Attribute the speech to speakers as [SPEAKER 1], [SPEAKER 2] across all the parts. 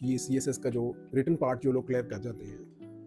[SPEAKER 1] कि ये CSS का जो रिटन पार्ट जो लोग क्लियर कर जाते हैं,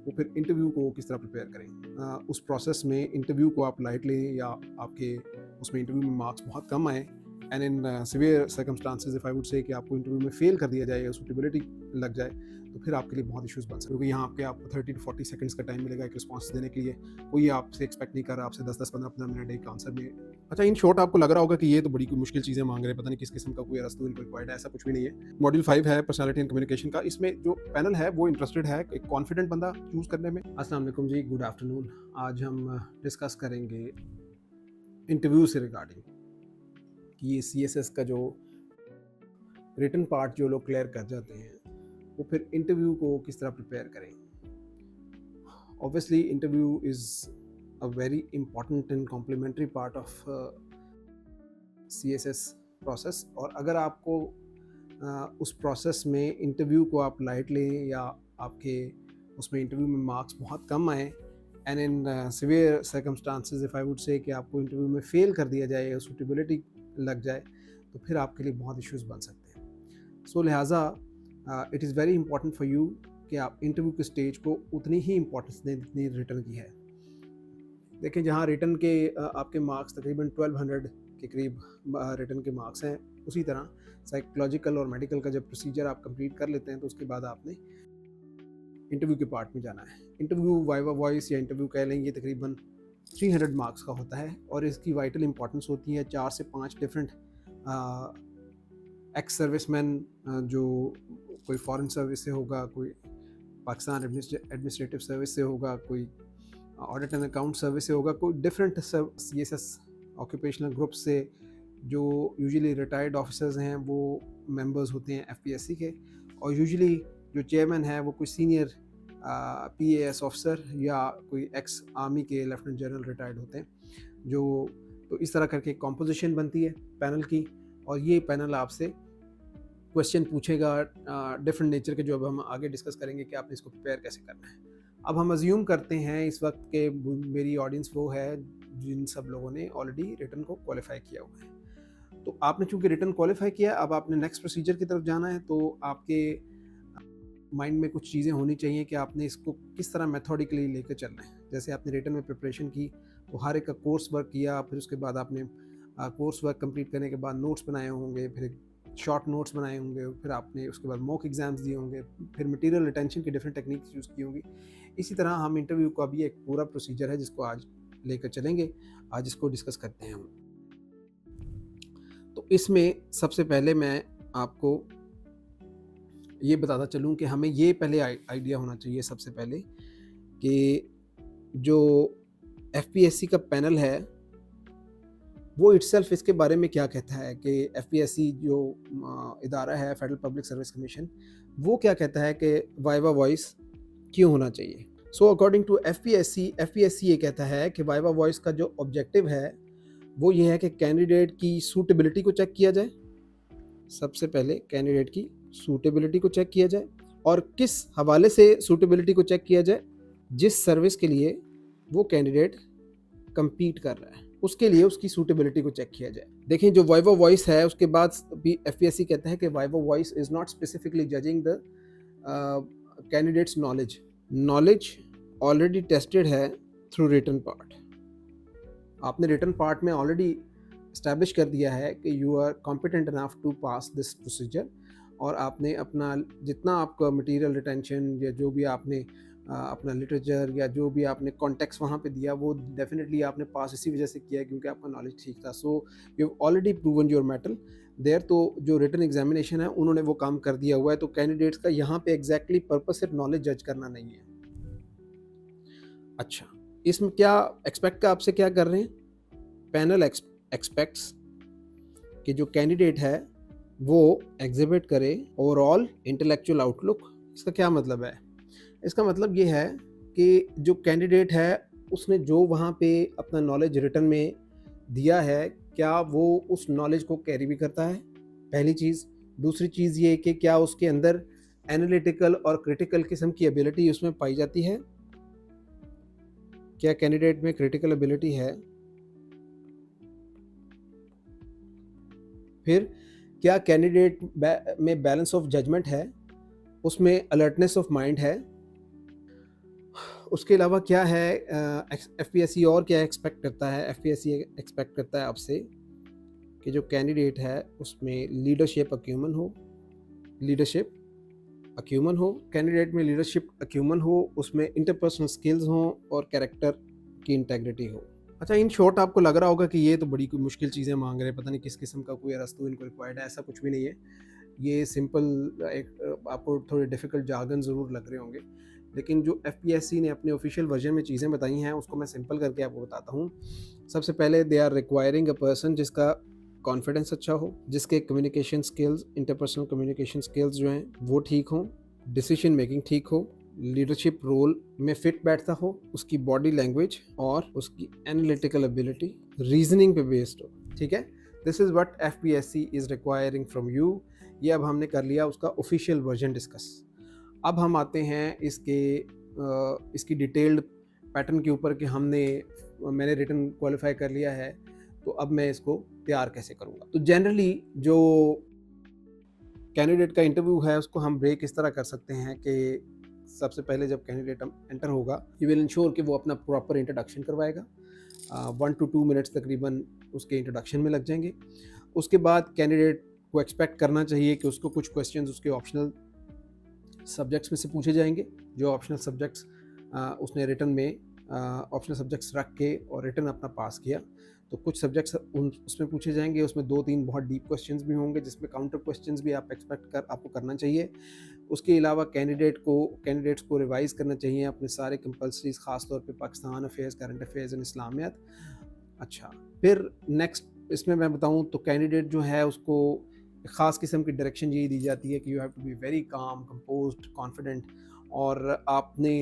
[SPEAKER 1] वो फिर इंटरव्यू को किस तरह प्रिपेयर करें। उस प्रोसेस में इंटरव्यू को आप लाइट लें या आपके उसमें इंटरव्यू में मार्क्स बहुत कम आए, and in severe circumstances if I would say कि आपको इंटरव्यू में फेल कर दिया जाए या सूटेबिलिटी लग जाए, तो फिर आपके लिए बहुत इश्यूज बन सकते हैं, क्योंकि यहाँ आपको 30 to 40 सेकंड्स का टाइम मिलेगा एक रिस्पॉन्स देने के लिए। कोई आपसे एक्सपेक्ट नहीं कर रहा आपसे 10-10, 15-15 मिनट एक आंसर में। अच्छा, इन शॉर्ट आपको लग रहा होगा कि ये तो बड़ी कोई मुश्किल चीज़ें मांग रहे हैं, पता नहीं किस किस्म का कोई रस्तूल कोई रिक्वायर्ड है, ऐसा कुछ भी नहीं है। मॉड्यूल 5 है पर्सनालिटी एंड कम्युनिकेशन का। इसमें जो पैनल है वो इंटरेस्टेड है एक कॉन्फिडेंट बंदा चूज करने में। अस्सलाम वालेकुम जी, गुड आफ्टरनून। आज हम डिस्कस करेंगे इंटरव्यू से रिगार्डिंग कि ये CSS का जो रिटन पार्ट जो लोग क्लियर कर जाते हैं, वो फिर इंटरव्यू को किस तरह प्रिपेयर करें। Obviously interview is a very important and complementary part of CSS process, और अगर आपको उस प्रोसेस में इंटरव्यू को आप लाइट लें या आपके उसमें इंटरव्यू में मार्क्स बहुत कम आए, and in severe circumstances if I would say कि आपको इंटरव्यू में फेल कर दिया जाए या सूटेबिलिटी लग जाए, तो फिर आपके लिए बहुत इश्यूज बन सकते हैं। सो लिहाजा it is very important for you कि आप इंटरव्यू के स्टेज को उतनी ही इंपॉर्टेंस दें जितनी रिटर्न की है। देखें, जहाँ रिटर्न के आपके मार्क्स तकरीबन 1200 के करीब रिटर्न के मार्क्स हैं, उसी तरह साइकोलॉजिकल और मेडिकल का जब प्रोसीजर आप कंप्लीट कर लेते हैं, तो उसके बाद आपने इंटरव्यू के पार्ट में जाना है। इंटरव्यू वाइवा वॉइस या इंटरव्यू कह लें, ये तकरीबन 300 मार्क्स का होता है, और इसकी वाइटल इंपॉर्टेंस होती है 4 से 5 डिफरेंट एक्स सर्विसमैन, जो कोई फॉरेन सर्विस से होगा, कोई पाकिस्तान एडमिनिस्ट्रेटिव सर्विस से होगा, कोई ऑडिट एंड अकाउंट सर्विस से होगा, कोई डिफरेंट CSS ऑक्यूपेशनल ग्रुप से, जो यूजुअली रिटायर्ड ऑफिसर्स हैं वो मेंबर्स होते हैं FPSC के, और यूजुअली जो चेयरमैन है वो कोई सीनियर PAS ऑफिसर या कोई एक्स आर्मी के लेफ्टिनेंट जनरल रिटायर्ड होते हैं। जो तो इस तरह करके कॉम्पोजिशन बनती है पैनल की, और ये पैनल आपसे क्वेश्चन पूछेगा डिफरेंट नेचर के, जो अब हम आगे डिस्कस करेंगे कि आपने इसको प्रिपेयर कैसे करना है। अब हम अज्यूम करते हैं इस वक्त के मेरी ऑडियंस वो है जिन सब लोगों ने ऑलरेडी रिटर्न को क्वालिफाई किया हुआ है। तो आपने चूंकि रिटर्न क्वालिफाई किया, अब आपने नेक्स्ट प्रोसीजर की तरफ जाना है, तो आपके माइंड में कुछ चीज़ें होनी चाहिए कि आपने इसको किस तरह मेथोडिकली लेकर चलना है। जैसे आपने रिटर्न में प्रिपरेशन की, तो हर एक का कोर्स वर्क किया, फिर उसके बाद आपने कोर्स वर्क कंप्लीट करने के बाद नोट्स बनाए होंगे, फिर शॉर्ट नोट्स बनाए होंगे, फिर आपने उसके बाद मॉक एग्जाम्स दिए होंगे, फिर मटेरियल रिटेंशन की डिफरेंट टेक्निक्स यूज़ की होंगी। इसी तरह हम इंटरव्यू का भी एक पूरा प्रोसीजर है जिसको आज लेकर चलेंगे, आज इसको डिस्कस करते हैं हम। तो इसमें सबसे पहले मैं आपको ये बताता चलूँ कि हमें ये पहले आइडिया होना चाहिए सबसे पहले कि जो FPSC का पैनल है वो इटसेल्फ इसके बारे में क्या कहता है, कि FPSC जो इदारा है, फेडरल पब्लिक सर्विस कमीशन, वो क्या कहता है कि वाइवा वॉइस क्यों होना चाहिए। सो अकॉर्डिंग टू FPSC ये कहता है कि वाइवा वॉइस का जो ऑब्जेक्टिव है वो ये है कि कैंडिडेट की सूटेबिलिटी को चेक किया जाए। सबसे पहले कैंडिडेट की सूटेबिलिटी को चेक किया जाए, और किस हवाले से सूटेबिलिटी को चेक किया जाए, जिस सर्विस के लिए वो कैंडिडेट कंपीट कर रहा है उसके लिए उसकी सूटेबिलिटी को चेक किया जाए। देखें, जो वाइवा वॉइस है उसके बाद भी FPSC कहता है कि viva voce is not specifically judging the candidate's knowledge already tested है थ्रू रिटन पार्ट। आपने रिटन पार्ट में ऑलरेडी इस्टेब्लिश कर दिया है कि you are competent enough to pass this procedure, और आपने अपना जितना आपका मटेरियल रिटेंशन या जो भी आपने अपना लिटरेचर या जो भी आपने कॉन्टेक्स्ट वहाँ पे दिया, वो डेफिनेटली आपने पास इसी वजह से किया है क्योंकि आपका नॉलेज ठीक था। So you have already proven your mettle there. तो जो रिटन एग्जामिनेशन है उन्होंने वो काम कर दिया हुआ है। तो कैंडिडेट्स का यहाँ पे एग्जैक्टली पर्पस सिर्फ नॉलेज जज करना नहीं है। अच्छा, इसमें क्या एक्सपेक्ट का आपसे क्या कर रहे हैं, पैनल एक्सपेक्ट्स कि जो कैंडिडेट है वो एग्जिबिट करे ओवरऑल इंटेलेक्चुअल आउटलुक। इसका क्या मतलब है? इसका मतलब ये है कि जो कैंडिडेट है उसने जो वहाँ पे अपना नॉलेज रिटर्न में दिया है, क्या वो उस नॉलेज को कैरी भी करता है, पहली चीज़। दूसरी चीज़ ये कि क्या उसके अंदर एनालिटिकल और क्रिटिकल किस्म की एबिलिटी उसमें पाई जाती है, क्या कैंडिडेट में क्रिटिकल एबिलिटी है। फिर क्या कैंडिडेट में बैलेंस ऑफ जजमेंट है, उसमें अलर्टनेस ऑफ माइंड है। उसके अलावा क्या है, एफपीएससी और क्या एक्सपेक्ट करता है, एफपीएससी एक्सपेक्ट करता है आपसे कि जो कैंडिडेट है उसमें लीडरशिप अक्यूमन हो, कैंडिडेट में लीडरशिप अक्यूमन हो, उसमें इंटरपर्सनल स्किल्स हो और कैरेक्टर की इंटेग्रिटी हो। अच्छा, इन शॉर्ट आपको लग रहा होगा कि ये तो बड़ी कोई मुश्किल चीज़ें मांग रहे हैं, पता नहीं किस किस्म का कोई अरस्तू इनको रिक्वायर्ड है। ऐसा कुछ भी नहीं है, ये सिंपल एक आपको थोड़े डिफ़िकल्ट जार्गन ज़रूर लग रहे होंगे, लेकिन जो एफपीएससी ने अपने ऑफिशियल वर्जन में चीज़ें बताई हैं उसको मैं सिंपल करके आपको बताता हूँ। सबसे पहले they are requiring a person जिसका कॉन्फिडेंस अच्छा हो, जिसके communication skills, interpersonal communication skills जो हैं वो ठीक हों, डिसीजन मेकिंग ठीक हो, लीडरशिप रोल में फिट बैठता हो, उसकी बॉडी लैंग्वेज और उसकी एनालिटिकल एबिलिटी रीजनिंग पे बेस्ड हो। ठीक है, this is what FPSC is requiring from you. ये अब हमने कर लिया उसका ऑफिशियल वर्जन डिस्कस। अब हम आते हैं इसकी डिटेल्ड पैटर्न के ऊपर कि मैंने रिटन क्वालिफाई कर लिया है, तो अब मैं इसको तैयार कैसे करूँगा। तो जनरली जो कैंडिडेट का इंटरव्यू है उसको हम ब्रेक इस तरह कर सकते हैं कि सबसे पहले जब कैंडिडेट एंटर होगा, यू विल इंश्योर कि वो अपना प्रॉपर इंट्रोडक्शन करवाएगा। 1 to 2 मिनट्स तकरीबन उसके इंट्रोडक्शन में लग जाएंगे। उसके बाद कैंडिडेट को एक्सपेक्ट करना चाहिए कि उसको कुछ क्वेश्चंस उसके ऑप्शनल सब्जेक्ट्स में से पूछे जाएंगे। जो ऑप्शनल सब्जेक्ट्स उसने रिटन में ऑप्शनल सब्जेक्ट्स रख के और रिटन अपना पास किया, तो कुछ सब्जेक्ट्स उसमें पूछे जाएंगे। उसमें 2-3 बहुत डीप क्वेश्चंस भी होंगे जिसमें काउंटर क्वेश्चंस भी आपको करना चाहिए। उसके अलावा कैंडिडेट्स को रिवाइज करना चाहिए अपने सारे कंपल्सरीज, ख़ास तौर पे Pakistan affairs, current affairs and इस्लामियत। अच्छा, फिर नेक्स्ट इसमें मैं बताऊं तो कैंडिडेट जो है उसको ख़ास किस्म की डायरेक्शन यही दी जाती है कि you have to be very calm, composed, confident, और आपने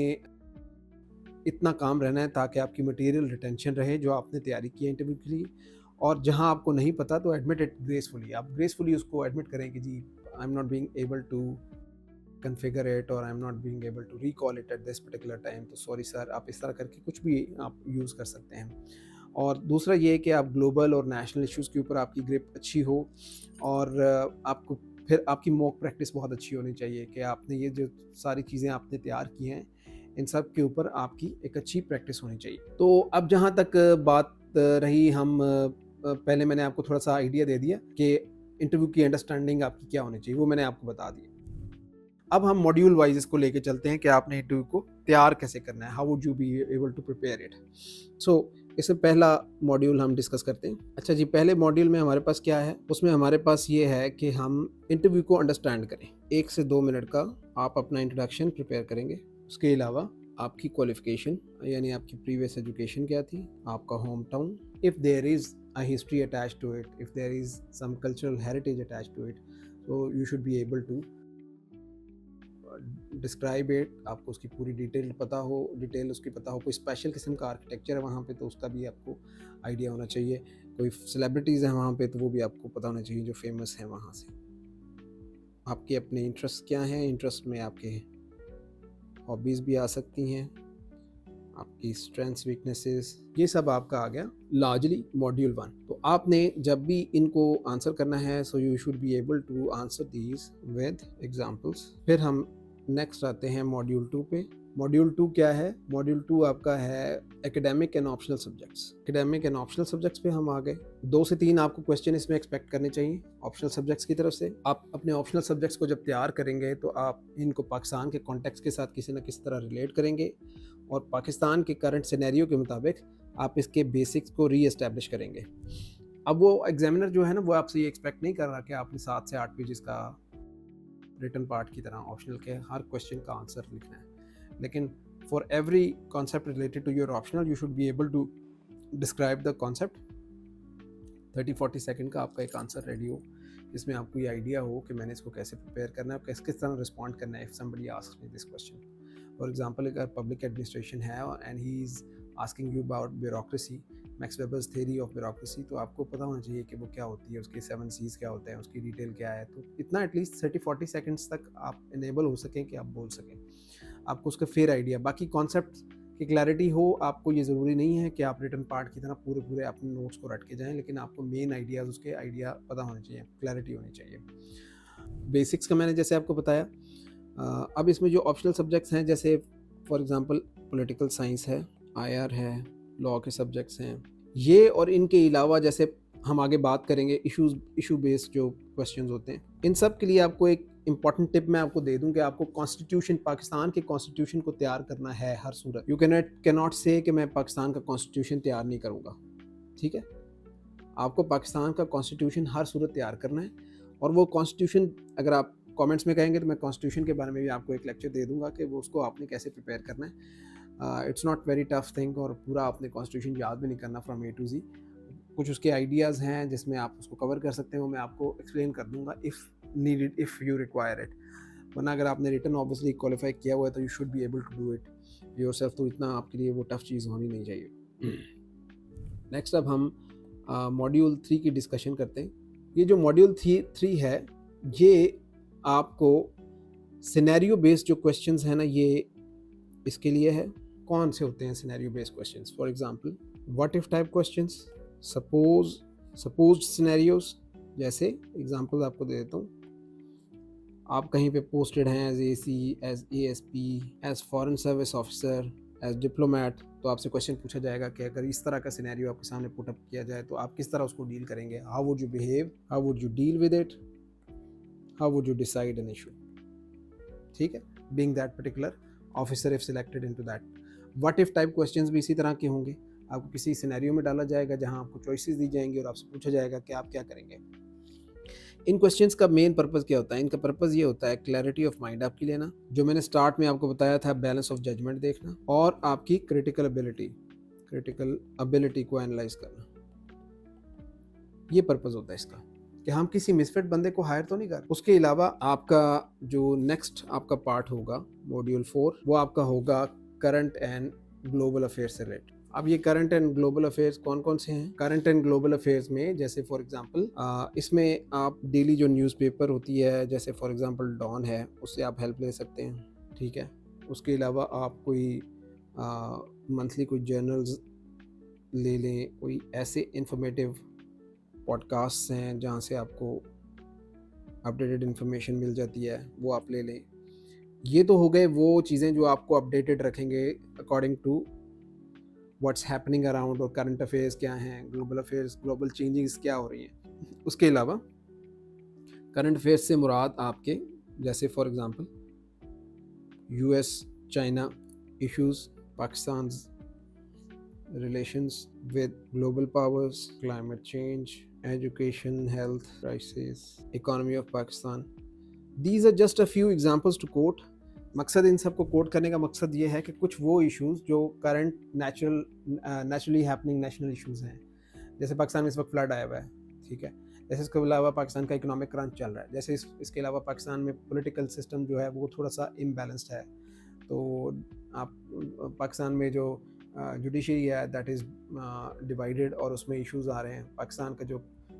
[SPEAKER 1] इतना काम रहना है ताकि आपकी मटेरियल रिटेंशन रहे जो आपने तैयारी की है इंटरव्यू के लिए। और जहां आपको नहीं पता तो एडमिट इट ग्रेसफुली, आप ग्रेसफुली उसको एडमिट करें कि जी I am not being able to configure it और I am not being able to recall it at this particular time, तो सॉरी सर। आप इस तरह करके कुछ भी आप यूज़ कर सकते हैं। और दूसरा ये है कि आप ग्लोबल और नेशनल इश्यूज़ के ऊपर आपकी ग्रिप अच्छी हो, और आपको फिर आपकी मॉक प्रैक्टिस बहुत अच्छी होनी चाहिए कि आपने ये जो सारी चीज़ें आपने तैयार की हैं इन सब के ऊपर आपकी एक अच्छी प्रैक्टिस होनी चाहिए। तो अब जहाँ तक बात रही, हम पहले मैंने आपको थोड़ा सा आइडिया दे दिया कि इंटरव्यू की अंडरस्टैंडिंग आपकी क्या होनी चाहिए, वो मैंने आपको बता दिया। अब हम मॉड्यूल वाइज इसको लेके चलते हैं कि आपने इंटरव्यू को तैयार कैसे करना है, how would you be able to prepare it. So इससे पहला मॉड्यूल हम डिस्कस करते हैं। अच्छा जी, पहले मॉड्यूल में हमारे पास क्या है, उसमें हमारे पास ये है कि हम इंटरव्यू को अंडरस्टैंड करें। 1 से 2 मिनट का आप अपना इंट्रोडक्शन प्रिपेयर करेंगे। उसके अलावा आपकी क्वालिफिकेशन, यानी आपकी प्रीवियस एजुकेशन क्या थी, आपका home town, if there is a history attached to it, if there is some cultural heritage attached to it, so you should be able to describe it. आपको उसकी पूरी डिटेल उसकी पता हो। कोई स्पेशल किस्म का आर्किटेक्चर है वहाँ पे तो उसका भी आपको आइडिया होना चाहिए। कोई सेलिब्रिटीज़ हैं वहाँ पे तो वो भी आपको पता होना चाहिए जो फेमस हैं वहाँ से। आपके अपने इंटरेस्ट क्या हैं, इंटरेस्ट में आपके हॉबीज़ भी आ सकती हैं, आपकी स्ट्रेंथ्स, वीकनेसेस, ये सब आपका आ गया लार्जली मॉड्यूल 1। तो आपने जब भी इनको आंसर करना है, so you should be able to answer these with examples. फिर हम नेक्स्ट आते हैं मॉड्यूल 2 पे। मॉड्यूल 2 क्या है? मॉड्यूल 2 आपका है academic and optional subjects. Academic and optional subjects पे हम आ गए। 2 से 3 आपको क्वेश्चन इसमें एक्सपेक्ट करने चाहिए ऑप्शनल सब्जेक्ट्स की तरफ से। आप अपने ऑप्शनल सब्जेक्ट्स को जब तैयार करेंगे तो आप इनको पाकिस्तान के कॉन्टेक्स्ट के साथ किसी न किसी तरह रिलेट करेंगे और पाकिस्तान के करंट सिनेरियो के मुताबिक आप इसके बेसिक्स को री एस्टैब्लिश करेंगे। अब वो एग्जामिनर जो है ना, वो आपसे ये एक्सपेक्ट नहीं कर रहा कि आपने 7 से 8 पेजेस का रिटन पार्ट की तरह ऑप्शनल के हर क्वेश्चन का आंसर लिखना है, लेकिन for every concept related to your optional you should be able to describe the concept. 30-40 second का आपका एक आंसर रेडी हो जिसमें आपको ये आइडिया हो कि मैंने इसको कैसे प्रिपेयर करना है, किस तरह रिस्पॉन्ड करना है if somebody asks me this question. For example, अगर पब्लिक एडमिनिस्ट्रेशन है and he is asking you about bureaucracy, max Weber's theory of bureaucracy, तो आपको पता होना चाहिए कि वो क्या होती है, उसके 7 C's क्या होते हैं, उसकी डिटेल क्या है। तो इतना एटलीस्ट 30-40 सेकंड्स तक आप इनेबल हो सकें कि आप बोल सकें, आपको उसका फेयर आइडिया, बाकी कॉन्सेप्ट की क्लैरिटी हो। आपको ये ज़रूरी नहीं है कि आप रिटन पार्ट की तरह पूरे अपने नोट्स को रट के जाएं, लेकिन आपको मेन आइडियाज़, उसके आइडिया पता होने चाहिए, क्लैरिटी होनी चाहिए। बेसिक्स का मैंने जैसे आपको बताया, अब इसमें जो ऑप्शनल सब्जेक्ट्स हैं, जैसे फॉर एग्जांपल पॉलिटिकल साइंस है, आईआर है, लॉ के सब्जेक्ट्स हैं, ये और इनके अलावा जैसे हम आगे बात करेंगे इशू बेस्ड जो क्वेश्चंस होते हैं, इन सब के लिए आपको एक इंपॉर्टेंट टिप मैं आपको दे दूं कि आपको कॉन्स्टिट्यूशन, पाकिस्तान के कॉन्स्टिट्यूशन को तैयार करना है हर सूरत। यू कैन नॉट से कि मैं पाकिस्तान का कॉन्स्टिट्यूशन तैयार नहीं करूँगा, ठीक है। आपको पाकिस्तान का कॉन्स्टिट्यूशन हर सूरत तैयार करना है, और वो कॉन्स्टिट्यूशन अगर आप कमेंट्स में कहेंगे तो मैं कॉन्स्टिट्यूशन के बारे में भी आपको एक लेक्चर दे दूंगा कि वो उसको आपने कैसे प्रिपेयर करना है। It's not very tough thing, और पूरा आपने कॉन्स्टिट्यूशन याद भी नहीं करना फ्रॉम ए टू जी। कुछ उसके आइडियाज़ हैं जिसमें आप उसको कवर कर सकते हैं, वो मैं आपको एक्सप्लेन कर दूंगा if needed, if you require it. वरना अगर आपने रिटन ऑब्वियसली क्वालिफाई किया हुआ है तो you should be able to do it yourself, तो इतना आपके लिए वो टफ चीज़ होनी नहीं चाहिए। नेक्स्ट अब हम मॉड्यूल 3 की डिस्कशन करते हैं। ये जो मॉड्यूल 3 है, ये आपको सिनेरियो बेस्ड जो क्वेश्चंस हैं ना, ये इसके लिए है। कौन से होते हैं scenario based questions? For example what if type questions, supposed scenarios. जैसे एग्जांपल आपको दे देता हूँ, आप कहीं पे पोस्टेड हैं as AC, as ASP, as foreign service officer, as diplomat, तो आपसे क्वेश्चन पूछा जाएगा कि अगर इस तरह का सिनेरियो आपके सामने पुट अप किया जाए तो आप किस तरह उसको डील करेंगे। How would you behave, how would you deal with it, how would you decide an issue, ठीक है, being that particular officer if selected into that. What if type questions भी इसी तरह के होंगे। आपको किसी सिनेरियो में डाला जाएगा जहां आपको चॉइसेस दी जाएंगी और आपसे पूछा जाएगा कि आप क्या करेंगे। इन क्वेश्चंस का मेन पर्पस क्या होता है? इनका पर्पस ये होता है क्लैरिटी ऑफ माइंड आपकी लेना, जो मैंने स्टार्ट में आपको बताया था, बैलेंस ऑफ जजमेंट देखना, और आपकी क्रिटिकल एबिलिटी को एनालाइज करना। ये पर्पस होता है इसका, कि हम किसी मिसफिट बंदे को हायर तो नहीं कर। उसके अलावा आपका जो नेक्स्ट आपका पार्ट होगा मॉड्यूल 4, वो आपका होगा करंट एंड ग्लोबल अफेयर से रिलेटेड। अब ये करंट एंड ग्लोबल अफेयर्स कौन कौन से हैं? करंट एंड ग्लोबल अफेयर्स में जैसे फॉर एग्जांपल इसमें आप डेली जो न्यूज़पेपर होती है, जैसे फॉर एग्जांपल डॉन है, उससे आप हेल्प ले सकते हैं, ठीक है। उसके अलावा आप कोई मंथली कोई जर्नल्स ले लें, कोई ऐसे इंफॉर्मेटिव पॉडकास्ट हैं जहाँ से आपको अपडेटेड इन्फॉर्मेशन मिल जाती है, वो आप ले लें। ये तो हो गए वो चीज़ें जो आपको अपडेटेड रखेंगे according to what's happening around, और करंट अफेयर्स क्या हैं, ग्लोबल अफेयर्स, ग्लोबल चेंजेस क्या हो रही हैं। उसके अलावा करंट अफेयर्स से मुराद आपके जैसे for example US China issues, Pakistan relations with global powers, climate change, education, health crisis, economy of Pakistan. These are just a few examples to quote. मकसद इन सब को कोट करने का मकसद ये है कि कुछ वो इश्यूज जो current naturally happening national issues हैं, जैसे पाकिस्तान में इस वक्त फ्लड आया हुआ है, ठीक है। जैसे इसके अलावा पाकिस्तान का इकोनॉमिक क्रंच चल रहा है, जैसे इसके अलावा पाकिस्तान में पॉलिटिकल सिस्टम जो है वो थोड़ा सा इम्बैलेंस्ड है। तो आप पाकिस्तान में जो जुडिशरी है दैट इज़ डिवाइडेड, और उसमें इश्यूज आ रहे हैं। पाकिस्तान का जो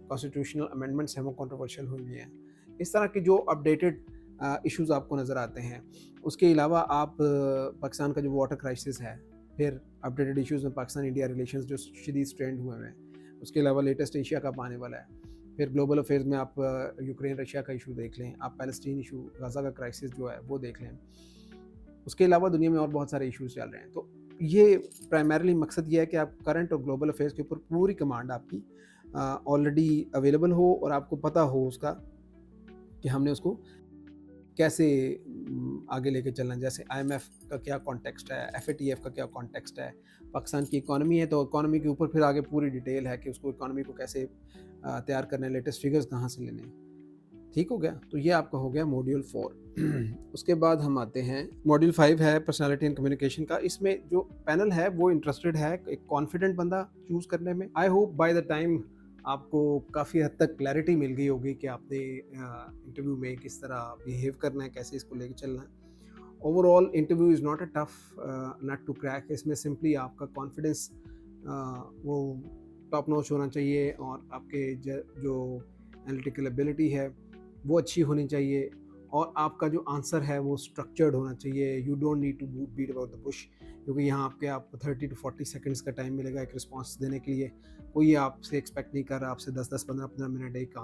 [SPEAKER 1] कॉन्स्टिट्यूशनल अमेंडमेंट्स हैं वो कंट्रोवर्शियल हुई हुई हैं। इस तरह के जो अपडेटेड इश्यूज आपको नज़र आते हैं। उसके अलावा आप पाकिस्तान का जो वाटर क्राइसिस है, फिर अपडेटेड इश्यूज में पाकिस्तान इंडिया रिलेशंस जो शदीद स्ट्रेंड हुए हैं। उसके अलावा लेटेस्ट एशिया कप आने वाला है। फिर ग्लोबल अफेयर्स में आप यूक्रेन रशिया का इशू देख लें, आप पैलेस्टीन इशू, गाज़ा का क्राइसिस जो है वो देख लें। उसके अलावा दुनिया में और बहुत सारे इश्यूज चल रहे हैं। तो ये प्राइमरीली मकसद ये है कि आप करंट और ग्लोबल अफेयर्स के ऊपर पूरी कमांड आपकी ऑलरेडी अवेलेबल हो, और आपको पता हो उसका कि हमने उसको कैसे आगे लेके चलना है। जैसे IMF का क्या कॉन्टेक्स्ट है, FATF का क्या कॉन्टेक्स्ट है, पाकिस्तान की इकॉनमी है तो इकॉनमी के ऊपर फिर आगे पूरी डिटेल है कि उसको इकॉनमी को कैसे तैयार करना है, लेटेस्ट फिगर्स कहाँ से लेने हैं। ठीक हो गया। तो ये आपका हो गया मॉड्यूल 4। उसके बाद हम आते हैं मॉड्यूल 5 है पर्सनालिटी एंड कम्युनिकेशन का। इसमें जो पैनल है वो इंटरेस्टेड है एक कॉन्फिडेंट बंदा चूज करने में। I hope by the time आपको काफ़ी हद तक क्लैरिटी मिल गई होगी कि आपने इंटरव्यू में किस तरह बिहेव करना है, कैसे इसको लेके चलना है। Overall interview is not a tough nut to crack. इसमें सिंपली आपका कॉन्फिडेंस वो टॉप नॉच होना चाहिए, और आपके जो एनालिटिकल एबिलिटी है वो अच्छी होनी चाहिए, और आपका जो आंसर है वो स्ट्रक्चर्ड होना चाहिए। You don't need to beat about the bush, क्योंकि यहाँ आपको 30 to 40 सेकंड्स का टाइम मिलेगा एक रिस्पांस देने के लिए। कोई आपसे एक्सपेक्ट नहीं कर रहा आपसे 10-10, 15-15 मिनट एक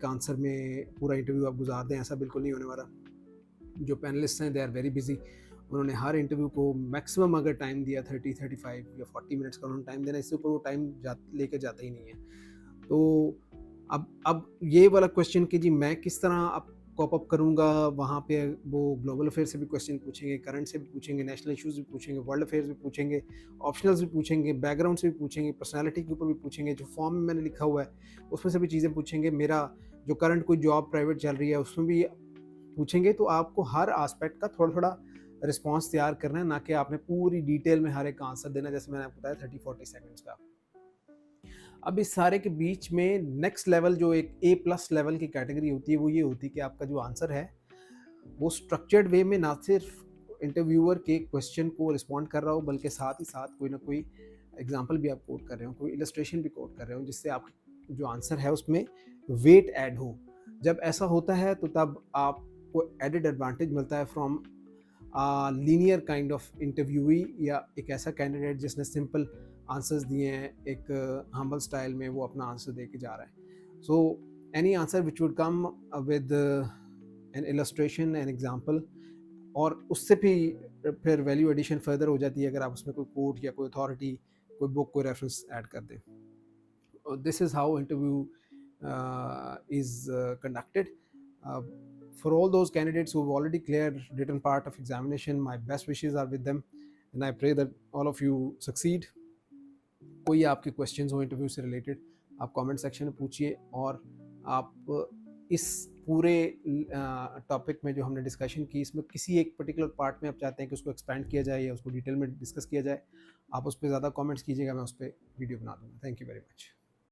[SPEAKER 1] आंसर में पूरा इंटरव्यू आप गुजार दें, ऐसा बिल्कुल नहीं होने वाला। जो पैनलिस्ट हैं दे आर वेरी बिजी, उन्होंने हर इंटरव्यू को मैक्सिमम अगर टाइम दिया 30-35 या 40 मिनट्स का उन्होंने टाइम देना, इससे ऊपर वो टाइम लेके जाता ही नहीं है। तो अब ये वाला क्वेश्चन कि जी मैं किस तरह अब कॉप अप करूँगा, वहाँ पे वो ग्लोबल अफेयर से भी क्वेश्चन पूछेंगे, करंट से भी पूछेंगे, नेशनल इश्यूज़ भी पूछेंगे, वर्ल्ड अफेयर्स भी पूछेंगे, ऑप्शनल्स भी पूछेंगे, बैकग्राउंड से भी पूछेंगे, पर्सनैलिटी के ऊपर भी पूछेंगे, जो फॉर्म में मैंने लिखा हुआ है उसमें से भी चीज़ें पूछेंगे, मेरा जो करंट कोई जॉब प्राइवेट चल रही है उसमें भी पूछेंगे। तो आपको हर एस्पेक्ट का थोड़ा-थोड़ा रिस्पॉन्स तैयार करना है, ना कि आपने पूरी डिटेल में हर एक का आंसर देना है, जैसे मैंने आपको बताया 30-40 सेकंड्स का। अब इस सारे के बीच में नेक्स्ट लेवल जो एक ए प्लस लेवल की कैटेगरी होती है वो ये होती है कि आपका जो आंसर है वो स्ट्रक्चर्ड वे में ना सिर्फ इंटरव्यूअर के क्वेश्चन को रिस्पॉन्ड कर रहा हो, बल्कि साथ ही साथ कोई ना कोई एग्जांपल भी आप कोट कर रहे हो, कोई इलस्ट्रेशन भी कोट कर रहे हो, जिससे आप जो आंसर है उसमें वेट ऐड हो। जब ऐसा होता है तो तब आपको एडेड एडवांटेज मिलता है from linear kind of interviewee, या एक ऐसा कैंडिडेट जिसने सिंपल आंसर्स दिए हैं, एक हम्बल स्टाइल में वो अपना आंसर दे के जा रहा है। So any answer which would come with N illustration an example, और उससे भी फिर वैल्यू एडिशन फर्दर हो जाती है अगर आप उसमें कोई कोड या कोई अथॉरिटी, कोई बुक, कोई रेफरेंस ऐड कर दें। This is how interview is conducted. Uh, for all those candidates who have already cleared written part of examination, my best wishes are with them, and I pray that all of you succeed. कोई आपके questions हो interview से related, आप comment section में पूछिए, और आप इस पूरे टॉपिक में जो हमने डिस्कशन की, इसमें किसी एक पर्टिकुलर पार्ट में आप चाहते हैं कि उसको एक्सपैंड किया जाए या उसको डिटेल में डिस्कस किया जाए, आप उस पर ज़्यादा कमेंट्स कीजिएगा, मैं उस पर वीडियो बना दूँगा। Thank you very much.